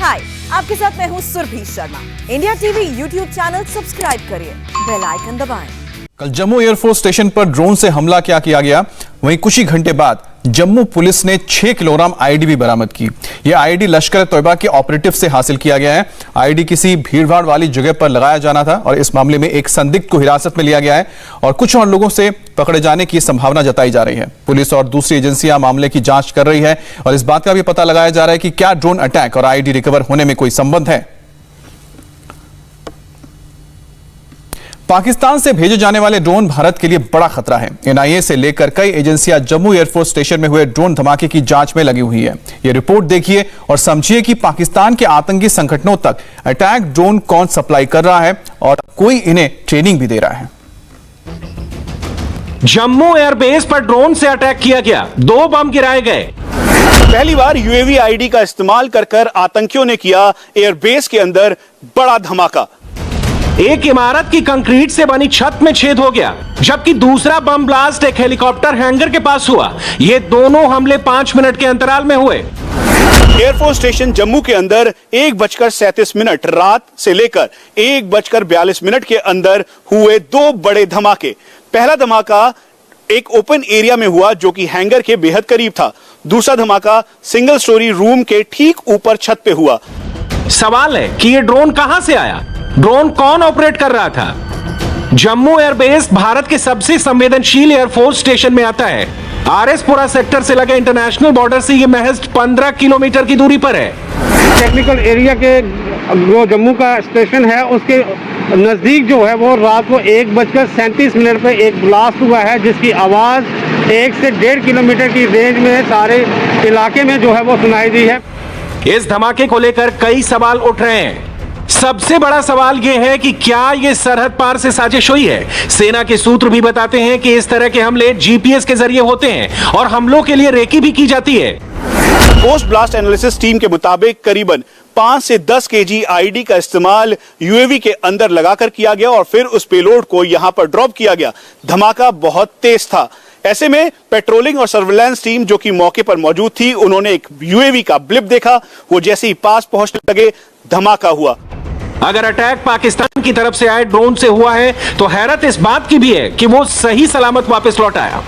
हाय, आपके साथ मैं हूँ Surbhi Sharma. India TV YouTube channel subscribe करिए, बेल आइकन दबाएं। कल जम्मू एयरफोर्स स्टेशन पर ड्रोन से हमला क्या किया गया, वहीं कुछ ही घंटे बाद जम्मू पुलिस ने 6 किलोग्राम आईडी भी बरामद की। यह आईडी लश्कर तोयबा के ऑपरेटिव से हासिल किया गया है। आईडी किसी भीड़भाड़ वाली जगह पर लगाया जाना था और इस मामले में एक संदिग्ध को हिरासत में लिया गया है और कुछ और लोगों से पकड़े जाने की संभावना जताई जा रही है। पुलिस और दूसरी एजेंसियां मामले की जांच कर रही है और इस बात का भी पता लगाया जा रहा है कि क्या ड्रोन अटैक और आईडी रिकवर होने में कोई संबंध है। पाकिस्तान से भेजे जाने वाले ड्रोन भारत के लिए बड़ा खतरा है। एनआईए से लेकर कई एजेंसियां जम्मू एयरफोर्स स्टेशन में हुए ड्रोन धमाके की जांच में लगी हुई है। यह रिपोर्ट देखिए और समझिए कि पाकिस्तान के आतंकी संगठनों तक अटैक ड्रोन कौन सप्लाई कर रहा है और कोई इन्हें ट्रेनिंग भी दे रहा है। जम्मू एयरबेस पर ड्रोन से अटैक किया गया, 2 बम गिराए गए। पहली बार यूएवी आईडी का इस्तेमाल कर आतंकियों ने किया एयरबेस के अंदर बड़ा धमाका। एक इमारत की कंक्रीट से बनी छत में छेद हो गया, जबकि दूसरा बम ब्लास्ट एक हेलीकॉप्टर हैंगर के पास हुआ। ये दोनों हमले 5 मिनट के अंतराल में हुए। एयरफोर्स स्टेशन जम्मू के अंदर 1:37 रात से लेकर 1:42 के अंदर हुए 2 बड़े धमाके। पहला धमाका एक ओपन एरिया में हुआ जो कि हैंगर के बेहद करीब था। दूसरा धमाका सिंगल स्टोरी रूम के ठीक ऊपर छत पे हुआ। सवाल है कि ये ड्रोन कहां से आया, ड्रोन कौन ऑपरेट कर रहा था। जम्मू एयरबेस भारत के सबसे संवेदनशील एयरफोर्स स्टेशन में आता है। आरएसपुरा सेक्टर से लगे इंटरनेशनल बॉर्डर से ये महज 15 किलोमीटर की दूरी पर है। टेक्निकल एरिया के जो जम्मू का स्टेशन है उसके नज़दीक जो है वो रात को 1:37 पे एक ब्लास्ट हुआ है, जिसकी आवाज़ 1 से 1.5 किलोमीटर की रेंज में सारे इलाके में जो है वो सुनाई दी है। इस धमाके को लेकर कई सवाल उठ रहे हैं। सबसे बड़ा सवाल यह है कि क्या यह सरहद पार से साजिश हुई है। सेना के सूत्र भी बताते हैं कि इस तरह के हमले जीपीएस के जरिए होते हैं और हमलों के लिए रेकी भी की जाती है। पोस्ट ब्लास्ट एनालिसिस टीम के मुताबिक करीबन 5 से 10 केजी आईडी का इस्तेमाल यूएवी के अंदर लगाकर किया गया और फिर उस पेलोड को यहां पर ड्रॉप किया गया। धमाका बहुत तेज था। ऐसे में पेट्रोलिंग और सर्विलांस टीम जो कि मौके पर मौजूद थी, उन्होंने एक यूएवी का ब्लिप देखा। वो जैसे ही पास पहुंचने लगे, धमाका हुआ। अगर अटैक पाकिस्तान की तरफ से आए ड्रोन से हुआ है तो हैरत इस बात की भी है कि वो सही सलामत वापस लौट आया।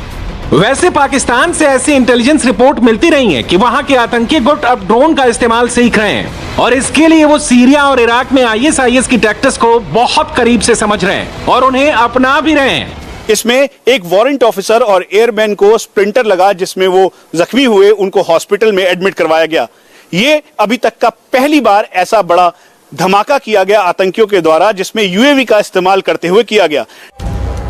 वैसे पाकिस्तान से ऐसी इंटेलिजेंस रिपोर्ट मिलती रही है कि वहां के आतंकी गुट अब ड्रोन का इस्तेमाल सीख रहे हैं और इसके लिए वो सीरिया और इराक में आईएसआईएस की टैक्टिक्स को बहुत करीब से समझ रहे हैं और उन्हें अपना भी रहे हैं। इसमें एक वारंट ऑफिसर और एयरमैन को स्प्लिंटर लगा, जिसमें वो जख्मी हुए, उनको हॉस्पिटल में एडमिट करवाया गया। ये अभी तक का पहली बार ऐसा बड़ा धमाका किया गया आतंकियों के द्वारा जिसमें यूएवी का इस्तेमाल करते हुए किया गया।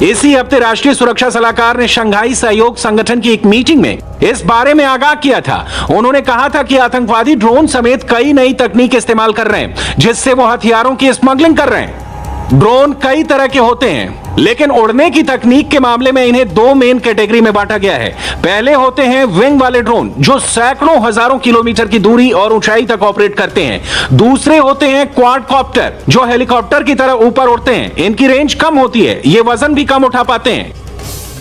इसी हफ्ते राष्ट्रीय सुरक्षा सलाहकार ने शंघाई सहयोग संगठन की एक मीटिंग में इस बारे में आगाह किया था। उन्होंने कहा था कि आतंकवादी ड्रोन समेत कई नई तकनीक इस्तेमाल कर रहे हैं जिससे वो हथियारों की स्मगलिंग कर रहे हैं। ड्रोन कई तरह के होते हैं, लेकिन उड़ने की तकनीक के मामले में इन्हें 2 मेन कैटेगरी में बांटा गया है। पहले होते हैं विंग वाले ड्रोन जो सैकड़ों हजारों किलोमीटर की दूरी और ऊंचाई तक ऑपरेट करते हैं। दूसरे होते हैं क्वाडकॉप्टर जो हेलीकॉप्टर की तरह ऊपर उड़ते हैं। इनकी रेंज कम होती है, ये वजन भी कम उठा पाते हैं।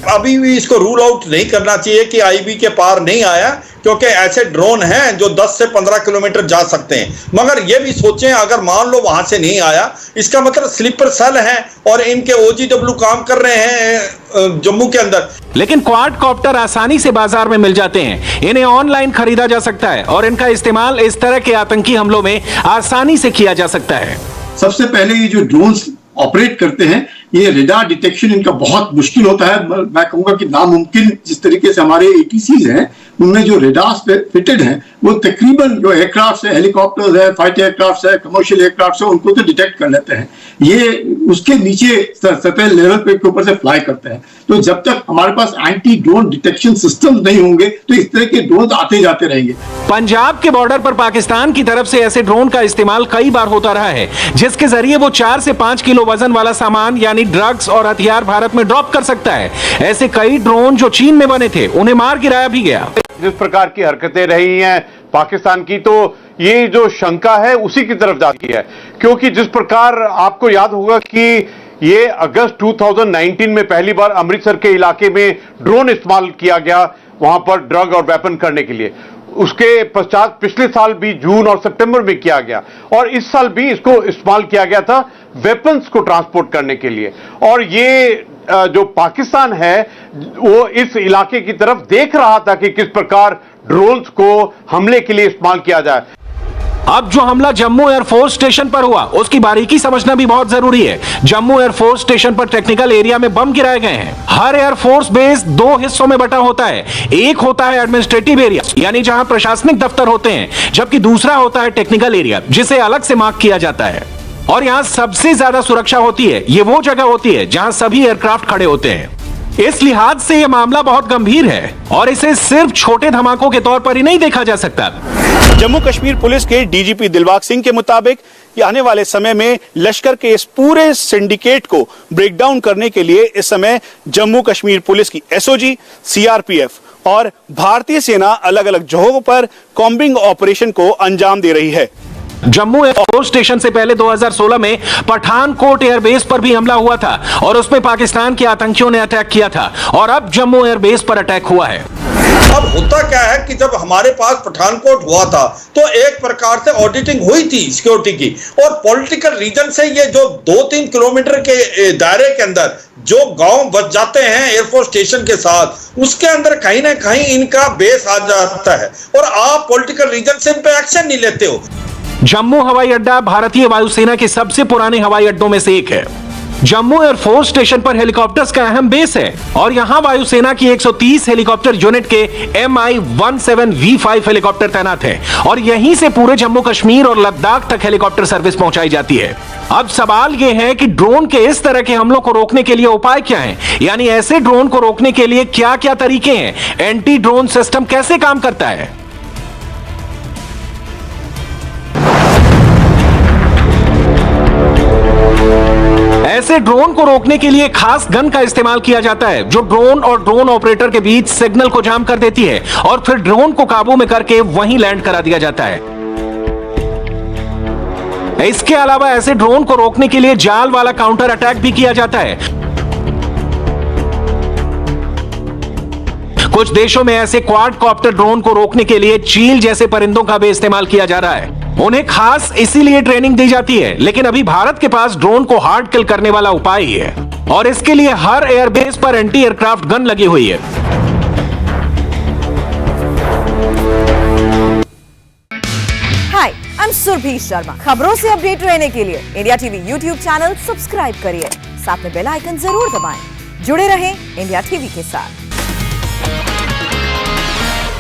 अभी भी इसको रूल आउट नहीं करना चाहिए कि आईबी के पार नहीं आया, क्योंकि ऐसे ड्रोन हैं जो 10 से 15 किलोमीटर जा सकते हैं। मगर ये भी सोचें, अगर मान लो वहां से नहीं आया, इसका मतलब स्लीपर सेल है और इनके ओजीडब्ल्यू काम कर रहे हैं जम्मू के अंदर। लेकिन क्वाडकॉप्टर आसानी से बाजार में मिल जाते हैं, इन्हें ऑनलाइन खरीदा जा सकता है और इनका इस्तेमाल इस तरह के आतंकी हमलों में आसानी से किया जा सकता है। सबसे पहले ये जो ड्रोन्स ऑपरेट करते हैं, ये रेडार डिटेक्शन इनका बहुत मुश्किल होता है। मैं कहूंगा कि नामुमकिन। जिस तरीके से हमारे एटीसीज हैं उनमें जो रेडार्स पे फिटेड हैं वो तकरीबन जो एयरक्राफ्ट है, हेलीकॉप्टर्स है, फाइटर एयरक्राफ्ट है, कमर्शियल एयरक्राफ्ट है, उनको तो डिटेक्ट कर लेते हैं। ये उसके नीचे सतह लेवल पे के ऊपर से फ्लाई करते हैं। तो जब तक हमारे पास एंटी ड्रोन डिटेक्शन सिस्टम नहीं होंगे तो इस तरह के ड्रोन आते जाते रहेंगे। पंजाब के बॉर्डर पर पाकिस्तान की तरफ से ऐसे ड्रोन का इस्तेमाल कई बार होता रहा है, जिसके जरिए वो 4 से 5 किलो वजन वाला सामान यानी ड्रग्स और हथियार भारत में ड्रॉप कर सकता है। ऐसे कई ड्रोन जो चीन में बने थे उन्हें मार गिराया भी गया। जिस प्रकार की हरकतें रही हैं पाकिस्तान की, तो ये जो शंका है उसी की तरफ जाती है। क्योंकि जिस प्रकार आपको याद होगा कि ये अगस्त 2019 में पहली बार अमृतसर के इलाके में ड्रोन इस्तेमाल किया गया वहां पर ड्रग और वेपन करने के लिए। उसके पश्चात पिछले साल भी जून और सितंबर में किया गया, और इस साल भी इसको इस्तेमाल किया गया था वेपन्स को ट्रांसपोर्ट करने के लिए। और ये जो पाकिस्तान है वो इस इलाके की तरफ देख रहा था कि किस प्रकार ड्रोन्स को हमले के लिए इस्तेमाल किया जाए। अब जो हमला जम्मू एयरफोर्स स्टेशन पर हुआ उसकी बारीकी समझना भी बहुत जरूरी है। जम्मू एयरफोर्स स्टेशन पर टेक्निकल एरिया में बम गिराए गए हैं। हर एयरफोर्स बेस दो हिस्सों में बटा होता है। एक होता है एडमिनिस्ट्रेटिव एरिया, यानी जहां प्रशासनिक दफ्तर होते हैं, जबकि दूसरा होता है टेक्निकल एरिया, जिसे अलग से मार्क किया जाता है। और यहां सबसे ज्यादा सुरक्षा होती है। ये वो जगह होती है जहां सभी एयरक्राफ्ट खड़े होते हैं। इस लिहाज से यह मामला बहुत गंभीर है और इसे सिर्फ छोटे धमाकों के तौर पर ही नहीं देखा जा सकता। जम्मू कश्मीर पुलिस के डीजीपी दिलबाग सिंह के मुताबिक आने वाले समय में लश्कर के इस पूरे सिंडिकेट को ब्रेक डाउन करने के लिए इस समय जम्मू कश्मीर पुलिस की एसओजी, सीआरपीएफ और भारतीय सेना अलग अलग जगहों पर कॉम्बिंग ऑपरेशन को अंजाम दे रही है। जम्मू एयरफोर्स स्टेशन से पहले 2016 में पठानकोट एयरबेस पर भी हमला हुआ था और उसमें पाकिस्तान के आतंकियों ने अटैक किया था, और अब जम्मू एयरबेस पर अटैक हुआ है। अब होता क्या है कि जब हमारे पास पठानकोट हुआ था तो एक प्रकार से ऑडिटिंग हुई थी सिक्योरिटी की, और पॉलिटिकल रीजन से ये जो 2-3 किलोमीटर के दायरे के अंदर जो गांव बच जाते हैं एयरफोर्स स्टेशन के साथ, उसके अंदर कहीं ना कहीं इनका बेस आ जाता है और आप पॉलिटिकल रीजन से इन पे एक्शन नहीं लेते हो। जम्मू हवाई अड्डा भारतीय वायुसेना के सबसे पुराने हवाई अड्डों में से एक है। जम्मू एयरफोर्स स्टेशन पर हेलीकॉप्टर्स का अहम बेस है और यहां वायुसेना की 130 हेलीकॉप्टर यूनिट के MI-17V5 हेलीकॉप्टर तैनात हैं और यहीं से पूरे जम्मू कश्मीर और लद्दाख तक हेलीकॉप्टर सर्विस पहुंचाई जाती है। अब सवाल यह है कि ड्रोन के इस तरह के हमलों को रोकने के लिए उपाय क्या हैं? यानी ऐसे ड्रोन को रोकने के लिए क्या क्या तरीके हैं? एंटी ड्रोन सिस्टम कैसे काम करता है? ऐसे ड्रोन को रोकने के लिए खास गन का इस्तेमाल किया जाता है जो ड्रोन और ड्रोन ऑपरेटर के बीच सिग्नल को जाम कर देती है और फिर ड्रोन को काबू में करके वहीं लैंड करा दिया जाता है। इसके अलावा ऐसे ड्रोन को रोकने के लिए जाल वाला काउंटर अटैक भी किया जाता है। कुछ देशों में ऐसे क्वाडकॉप्टर ड्रोन को रोकने के लिए चील जैसे परिंदों का भी इस्तेमाल किया जा रहा है। उन्हें खास इसीलिए ट्रेनिंग दी जाती है, लेकिन अभी भारत के पास ड्रोन को हार्ड किल करने वाला उपाय ही है और इसके लिए हर एयरबेस पर एंटी एयरक्राफ्ट गन लगी हुई है। हाय, आई एम सुरभि शर्मा। खबरों से अपडेट रहने के लिए India TV YouTube channel subscribe करिए, साथ में बेल आइकन जरूर दबाएं। जुड़े रहें इंडिया टीवी के साथ।